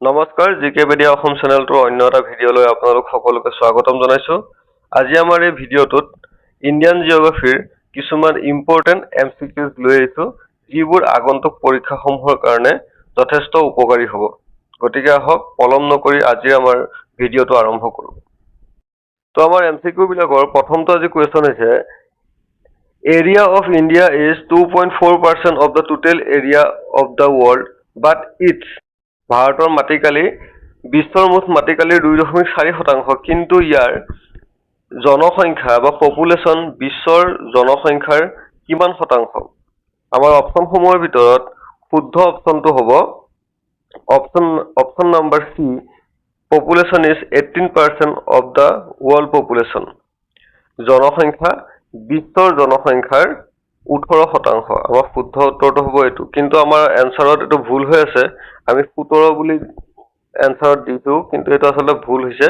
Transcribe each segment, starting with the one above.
নমস্কাৰ জিকেপিডিয়া অসম চেনেলটোৰ অন্য এটা ভিডিঅ'লৈ আপোনালোক সকলোকে স্বাগতম জনাইছো। আজি আমাৰ এই ভিডিঅ'টোত ইণ্ডিয়ান জিঅ'গ্ৰাফিৰ কিছুমান ইম্পৰ্টেণ্ট এমচিকিউজ লৈ আহিছো, যিবোৰ আগন্তুক পৰীক্ষাসমূহৰ কাৰণে যথেষ্ট উপকাৰী হ'ব। গতিকে আহক পলম নকৰি আজি আমাৰ ভিডিঅ'টো আৰম্ভ কৰোঁ। তো আমাৰ এমচিকিউ বিলাকৰ প্ৰথমটো আজি কুৱেশ্যন হৈছে, area of India is 2.4% of the total area of the world, but it's ভাৰতৰ মাটিকালি বিশ্বৰ মুঠ মাটিকালিৰ 2.4%, কিন্তু ইয়াৰ জনসংখ্যা বা পপুলেশ্যন বিশ্বৰ জনসংখ্যাৰ কিমান শতাংশ? আমাৰ অপশ্যনসমূহৰ ভিতৰত শুদ্ধ অপশ্যনটো হ'ব option number C, population is 18% of the world population. জনসংখ্যা বিশ্বৰ জনসংখ্যাৰ 18%। আমাৰ শুদ্ধ উত্তৰটো হ'ব এইটো, কিন্তু আমাৰ এনচাৰত এইটো ভুল হৈ আছে। আমি 17 বুলি এনচাৰত দিছো, কিন্তু এইটো আচলতে ভুল হৈছে।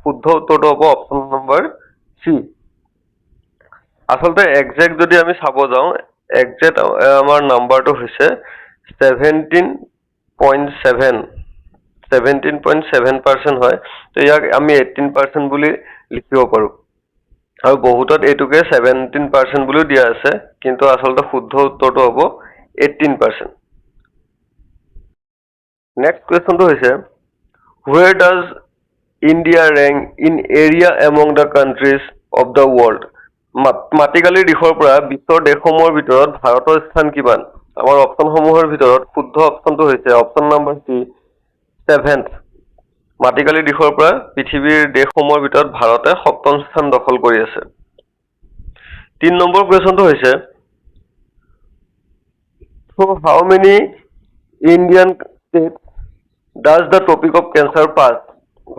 শুদ্ধ উত্তৰটো হ'ব অপশ্যন নম্বৰ চি। আচলতে একজেক্ট যদি আমি চাব যাওঁ, একজেক্ট আমাৰ নাম্বাৰটো হৈছে 17.7% হয়। তো ইয়াক আমি 18% বুলি লিখিব পাৰোঁ, আৰু বহুতত এইটোকে 17% বুলিও দিয়া আছে, কিন্তু আচলতে শুদ্ধ উত্তৰটো হ'ব 18%। নেক্সট কুৱেশ্যনটো হৈছে, where does India rank in area among the countries of the world? মাটিকালিৰ দিশৰ পৰা বিশ্বৰ দেশসমূহৰ ভিতৰত ভাৰতৰ স্থান কিমান? আমাৰ অপশ্যনসমূহৰ ভিতৰত শুদ্ধ অপশ্যনটো হৈছে অপশ্যন নম্বৰ চি, 7th। মাটিকালিৰ দিশৰ পৰা পৃথিৱীৰ দেশসমূহৰ ভিতৰত ভাৰতে 7ম স্থান দখল কৰি আছে। 3 নম্বৰ কুৱেশ্যনটো হৈছে, how many Indian state does the tropic of cancer pass?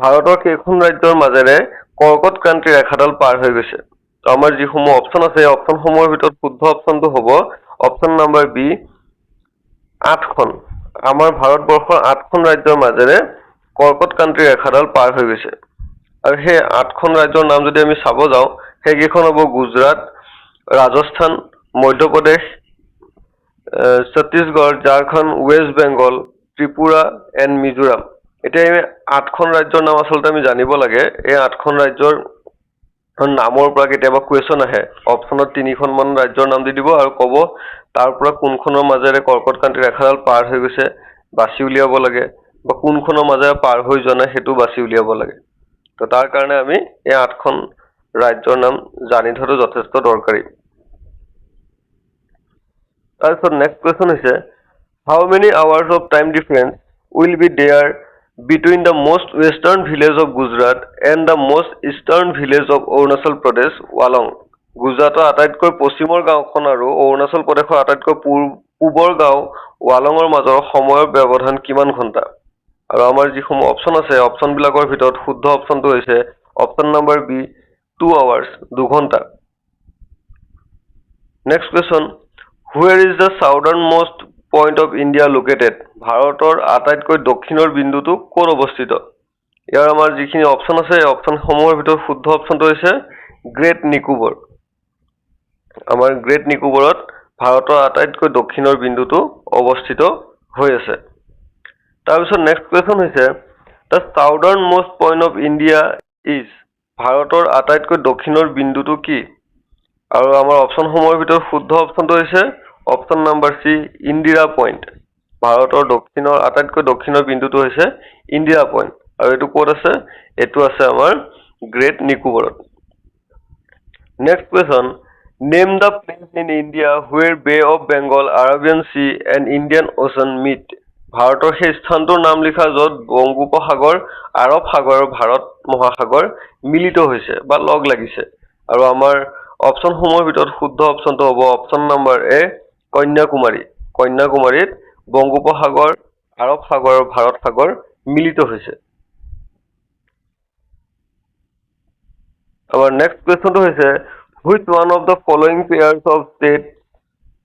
ভাৰতৰ কেইখন ৰাজ্যৰ মাজেৰে কৰ্কট ক্ৰান্তি ৰেখাডাল পাৰ হৈ গৈছে? তো আমাৰ যিসমূহ অপশ্যন আছে, এই অপশ্যনসমূহৰ ভিতৰত শুদ্ধ অপশ্যনটো হ'ব অপশ্যন নম্বৰ বি, 8খন। আমাৰ ভাৰতবৰ্ষৰ 8খন ৰাজ্যৰ মাজেৰে কৰ্কট ক্ৰান্তি ৰেখাডাল পাৰ হৈ গৈছে। আৰু সেই 8খন ৰাজ্যৰ নাম যদি আমি চাব যাওঁ, সেইকেইখন হ'ব গুজৰাট, ৰাজস্থান, মধ্যপ্ৰদেশ, ছত্তীশগড়, ঝাৰখণ্ড, ৱেষ্ট বেংগল, ত্ৰিপুৰা এণ্ড মিজোৰাম। এতিয়া এই 8খন ৰাজ্যৰ নাম আচলতে আমি জানিব লাগে। এই 8খন ৰাজ্যৰ নামৰ পৰা কেতিয়াবা কুৱেশ্যন আহে, অপশ্যনত 3খনমান ৰাজ্যৰ নাম দি দিব আৰু ক'ব তাৰ পৰা কোনখনৰ মাজেৰে কৰ্কট ক্ৰান্তি ৰেখাডাল পাৰ হৈ গৈছে বাছি উলিয়াব লাগে, বা কোনখনৰ মাজেৰে পাৰ হৈ যোৱা নাই সেইটো বাছি উলিয়াব লাগে। তো তাৰ কাৰণে আমি এই 8খন ৰাজ্যৰ নাম জানি থোৱাটো যথেষ্ট দৰকাৰী। তাৰপিছত নেক্সট কুৱেশ্যন হৈছে, how many hours of time difference will be there between the most western village of Gujarat and the most eastern village of Arunachal Pradesh Walong? গুজৰাটৰ আটাইতকৈ পশ্চিমৰ গাঁওখন আৰু অৰুণাচল প্ৰদেশৰ আটাইতকৈ পূবৰ গাঁও ৱালঙৰ মাজৰ সময়ৰ ব্যৱধান কিমান ঘণ্টা? আৰু আমাৰ যিসমূহ অপশ্যন আছে, অপশ্যনবিলাকৰ ভিতৰত শুদ্ধ অপশ্যনটো হৈছে অপশ্যন নম্বৰ বি, 2 আৱাৰ্ছ, 2 ঘণ্টা। Next question, where is the southern most point of India located? ভাৰতৰ আটাইতকৈ দক্ষিণৰ বিন্দুটো ক'ত অৱস্থিত? ইয়াৰ আমাৰ যিখিনি অপশ্যন আছে, এই অপশ্যনসমূহৰ ভিতৰত শুদ্ধ অপশ্যনটো হৈছে গ্ৰেট নিকোবৰ। আমাৰ গ্ৰেট নিকোবৰত ভাৰতৰ আটাইতকৈ দক্ষিণৰ বিন্দুটো অৱস্থিত হৈ আছে। তাৰপিছত নেক্সট কুৱেশ্যন হৈছে, the southern most point of India is? ভাৰতৰ আটাইতকৈ দক্ষিণৰ বিন্দুটো কি? আৰু আমাৰ অপশ্যনসমূহৰ ভিতৰত শুদ্ধ অপশ্যনটো হৈছে option number C, Indira point. ভাৰতৰ আটাইতকৈ দক্ষিণৰ বিন্দুটো হৈছে ইন্দিৰা পইণ্ট, আৰু এইটো ক'ত আছে? এইটো আছে আমাৰ গ্ৰেট নিকোবৰত। Next question, name the place in India where bay of Bengal, Arabian sea and Indian ocean meet? ভাৰতৰ সেই স্থানটোৰ নাম লিখা য'ত বংগোপসাগৰ, আৰৱ সাগৰ আৰু ভাৰত মহাসাগৰ মিলিত হৈছে বা লগ লাগিছে। আৰু আমাৰ অপশ্যনসমূহৰ ভিতৰত শুদ্ধ অপশ্যনটো হ'ব অপশ্যন নম্বৰ এ, কন্যাকুমাৰী। কন্যাকুমাৰীত বংগোপসাগৰ, আৰৱ সাগৰ আৰু ভাৰত সাগৰ মিলিত হৈছে। আমাৰ নেক্সট কুৱেশ্যনটো হৈছে, which one of the following pairs of state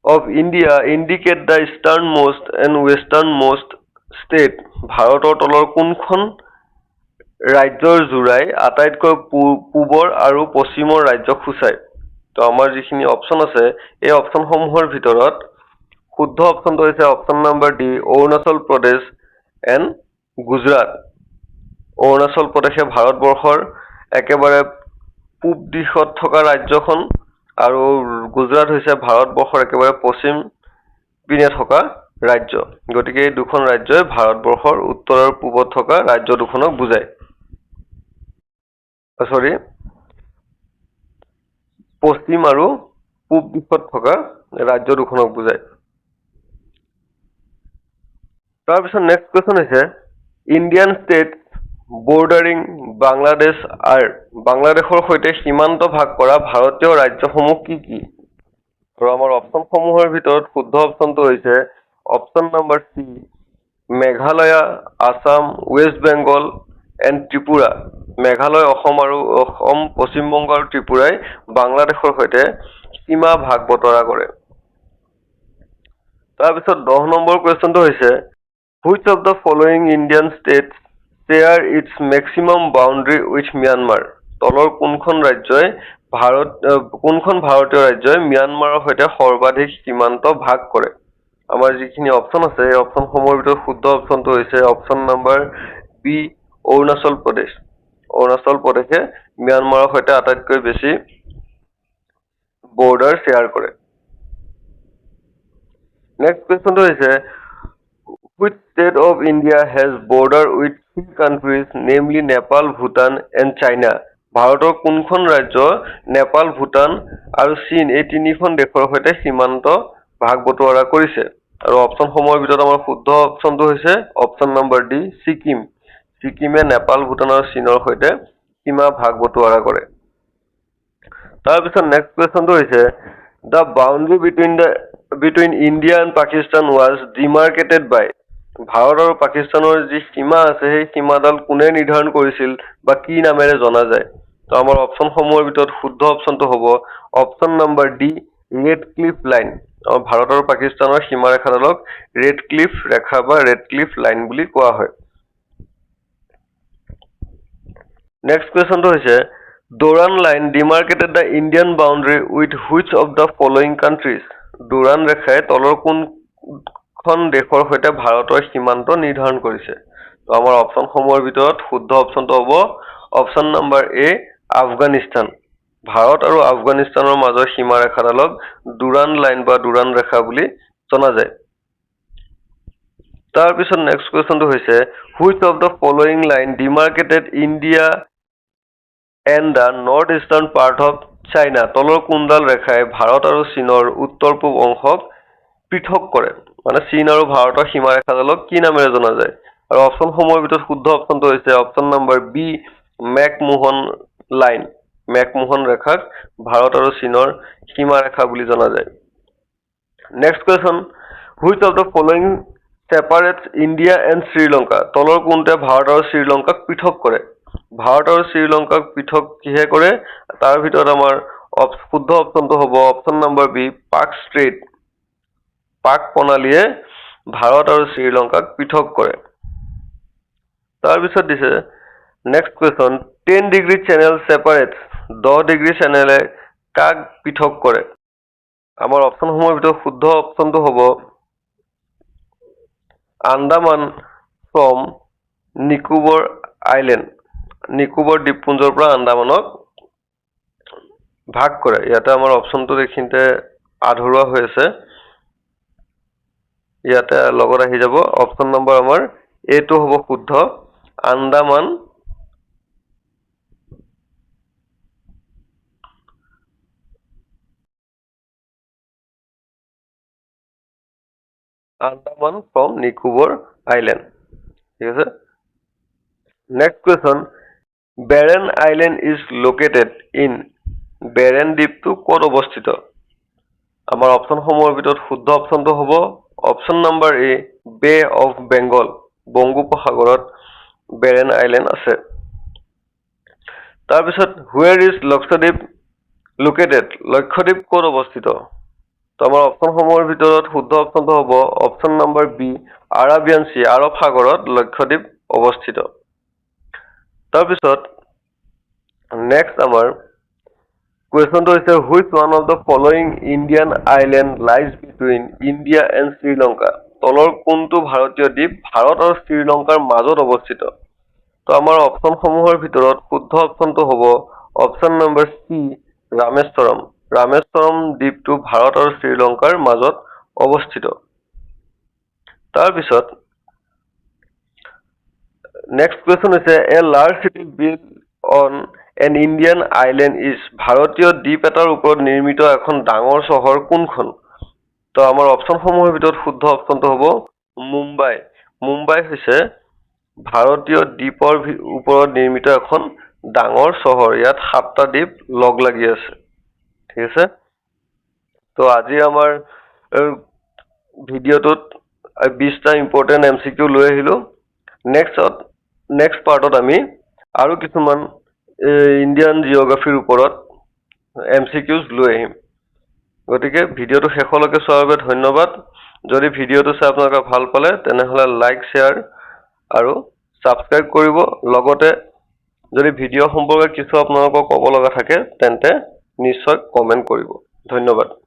of India indicate the eastern most and western most state? ভাৰতৰ তলৰ কোনখন ৰাজ্যৰ জোৰাই আটাইতকৈ পূবৰ আৰু পশ্চিমৰ ৰাজ্যক সূচায়? তো আমাৰ যিখিনি অপশ্যন আছে, এই অপশ্যনসমূহৰ ভিতৰত শুদ্ধ অপশ্যনটো হৈছে option number D, Arunachal Pradesh and Gujarat. অৰুণাচল প্ৰদেশে ভাৰতবৰ্ষৰ একেবাৰে পূব দিশত থকা ৰাজ্যখন আৰু গুজৰাট হৈছে ভাৰতবৰ্ষৰ একেবাৰে পশ্চিম পিনে থকা ৰাজ্য। গতিকে এই দুখন ৰাজ্যই ভাৰতবৰ্ষৰ উত্তৰ আৰু পূবত থকা ৰাজ্য দুখনক বুজায়। পশ্চিম আৰু পূব দিশত থকা ৰাজ্য দুখনক বুজায়। তাৰপিছত নেক্সট কুৱেশ্যন হৈছে ইণ্ডিয়ান ষ্টেট বৰ্ডাৰিং বাংলাদেশ বাংলাদেশৰ সৈতে সীমান্ত ভাগ কৰা ভাৰতীয় ৰাজ্যসমূহ কি কি? আৰু আমাৰ অপশ্যনসমূহৰ ভিতৰত শুদ্ধ অপশ্যনটো হৈছে option number C, Meghalaya, Assam, West Bengal and Tripura. Meghalaya, Assam, Paschimbanga আৰু ত্ৰিপুৰাই বাংলাদেশৰ সৈতে সীমা ভাগ বতৰা কৰে। তাৰপিছত 10 নম্বৰ কুৱেশ্যনটো হৈছে which of the following Indian states share its maximum boundary with Myanmar? তলৰ কোনখন ভাৰতীয় ৰাজ্যই ম্যানমাৰৰ সৈতে সৰ্বাধিক সীমান্ত ভাগ কৰে? আমাৰ যিখিনি অপশ্যন আছে এই অপশ্যনসমূহৰ ভিতৰত শুদ্ধ অপশ্যনটো হৈছে option number B, Arunachal Pradesh. Arunachal প্ৰদেশে ম্যানমাৰৰ সৈতে আটাইতকৈ বেছি বৰ্ডাৰ শ্বেয়াৰ কৰে। নেক্সট কুৱেশ্যনটো হৈছে which state of India has border with three countries namely Nepal, Bhutan and China? ভাৰতৰ কোনখন ৰাজ্য নেপাল, ভূটান আৰু চীন এই তিনিখন দেশৰ সৈতে সীমান্ত ভাগ বতৰা কৰিছে? আৰু অপশ্যনসমূহৰ ভিতৰত আমাৰ শুদ্ধ অপশ্যনটো হৈছে অপশ্যন নম্বৰ ডি, ছিকিম। ছিকিমে নেপাল, ভূটান আৰু চীনৰ সৈতে সীমা ভাগ বতৰা কৰে। তাৰপিছত নেক্সট কুৱেশ্যনটো হৈছে the boundary between India and Pakistan was demarcated by? Bharat আৰু পাকিস্তানৰ যি সীমা আছে সেই সীমাডাল কোনে নিৰ্ধাৰণ কৰিছিল বা কি নামেৰে জনা যায়? তো আমাৰ অপশ্যনসমূহৰ ভিতৰত শুদ্ধ অপশ্যনটো হ'ব option number D, red cliff line. Bharat আৰু পাকিস্তানৰ সীমাৰেখাডালক ৰেড ক্লিফ ৰেখা বা ৰেড ক্লিফ লাইন বুলি কোৱা হয়। নেক্সট কুৱেশ্যনটো হৈছে Durand line demarcated the Indian boundary with which of the following countries? Durand ৰেখাই তলৰ কোনখন দেশৰ সৈতে ভাৰতৰ সীমান্ত নিৰ্ধাৰণ কৰিছে? তো আমাৰ অপশ্যনসমূহৰ ভিতৰত শুদ্ধ অপশ্যনটো হ'ব অপশ্যন নম্বৰ এ, আফগানিস্তান। ভাৰত আৰু আফগানিস্তানৰ মাজৰ সীমাৰেখাডালক ডোৰান লাইন বা ডোৰান ৰেখা বুলি জনা যায়। তাৰপিছত নেক্সট কুৱেশ্যনটো হৈছে which of the following line demarcated India and the north eastern part of China? তলৰ কোনডাল ৰেখাই ভাৰত আৰু চীনৰ উত্তৰ পূব অংশক পৃথক কৰে? মানে চীন আৰু ভাৰতৰ সীমাৰেখাডালক কি নামেৰে জনা যায়? আৰু অপশ্যনসমূহৰ ভিতৰত শুদ্ধ অপশ্যনটো হৈছে option number B, McMahon line. McMahon ৰেখাক ভাৰত আৰু চীনৰ সীমাৰেখা বুলি জনা যায়। Next question which of the following separates India and Sri Lanka? তলৰ কোনটোৱে ভাৰত আৰু শ্ৰীলংকাক পৃথক কৰে? ভাৰত আৰু শ্ৰীলংকাক পৃথক কিহে কৰে? তাৰ ভিতৰত আমাৰ শুদ্ধ অপশ্যনটো হ'ব option number B, Palk strait. Palk প্ৰণালীয়ে ভাৰত আৰু শ্ৰীলংকাক পৃথক কৰে। তাৰপিছত দিছে next question 10 degree channel separates 10 degree চেনেলে কাক পৃথক কৰে? আমাৰ অপশ্যনসমূহৰ ভিতৰত শুদ্ধ অপশ্যনটো হ'ব আন্দামান ফ্ৰম নিকোবৰ আইলেণ্ড। নিকোবৰ দ্বীপপুঞ্জৰ পৰা আন্দামানক ভাগ কৰে। ইয়াতে আমাৰ অপশ্যনটো এইখিনিতে আধৰুৱা হৈ আছে। ইয়াতে লগত আহি যাব অপশ্যন নম্বৰ আমাৰ এইটো হ'ব শুদ্ধ, আন্দামান ফ্ৰম নিকোবৰ আইলেণ্ড। ঠিক আছে। Next question Barren island is located in? Barren দ্বীপটো ক'ত অৱস্থিত? আমাৰ অপশ্যনসমূহৰ ভিতৰত শুদ্ধ অপশ্যনটো হ'ব option number A, bay of Bengal. বংগোপসাগৰত বেৰেন আইলেণ্ড আছে। তাৰপিছত where is Lakshadweep located? Lakshadweep ক'ত অৱস্থিত? তো আমাৰ অপশ্যনসমূহৰ ভিতৰত শুদ্ধ অপশ্যনটো হ'ব option number B, Arabian sea. আৰৱ সাগৰত লক্ষদ্বীপ অৱস্থিত। তাৰপিছত নেক্সট আমাৰ কুৱেশ্যনটো হৈছে which one of the following Indian island lies between India and Sri Lanka? তলৰ কোনটো ভাৰতীয় দ্বীপ ভাৰত আৰু শ্ৰীলংকাৰ মাজত অৱস্থিত? তো আমাৰ অপশ্যনসমূহৰ ভিতৰত শুদ্ধ অপশ্যনটো হ'ব option number C, Rameswaram. Rameswaram দ্বীপটো ভাৰত আৰু শ্ৰীলংকাৰ মাজত অৱস্থিত। তাৰপিছত নেক্সট কুৱেশ্যন হৈছে এ large city build on an Indian island is. ভাৰতীয় দ্বীপ এটাৰ ওপৰত নিৰ্মিত এখন ডাঙৰ চহৰ কোনখন? তো আমাৰ অপশ্যনসমূহৰ ভিতৰত শুদ্ধ অপশ্যনটো হ'ব মুম্বাই। মুম্বাই হৈছে ভাৰতীয় দ্বীপৰ ওপৰত নিৰ্মিত এখন ডাঙৰ চহৰ। ইয়াত 7টা দ্বীপ লগ লাগি আছে। ঠিক আছে। তো আজি আমাৰ ভিডিঅ'টোত 20টা ইম্পৰ্টেণ্ট MCQ লৈ আহিলোঁ। নেক্সট পাৰ্টত আমি আৰু কিছুমান ইণ্ডিয়ান জিঅ'গ্ৰাফিৰ ওপৰত MCQs লৈ আহিম। গতিকে ভিডিঅ'টো শেষলৈকে চোৱাৰ বাবে ধন্যবাদ। যদি ভিডিঅ'টো চাই আপোনালোকে ভাল পালে তেনেহ'লে লাইক, শ্বেয়াৰ আৰু ছাবস্ক্ৰাইব কৰিব। লগতে যদি ভিডিঅ' সম্পৰ্কে কিছু আপোনালোকক ক'ব লগা থাকে তেন্তে নিশ্চয় কমেণ্ট কৰিব। ধন্যবাদ।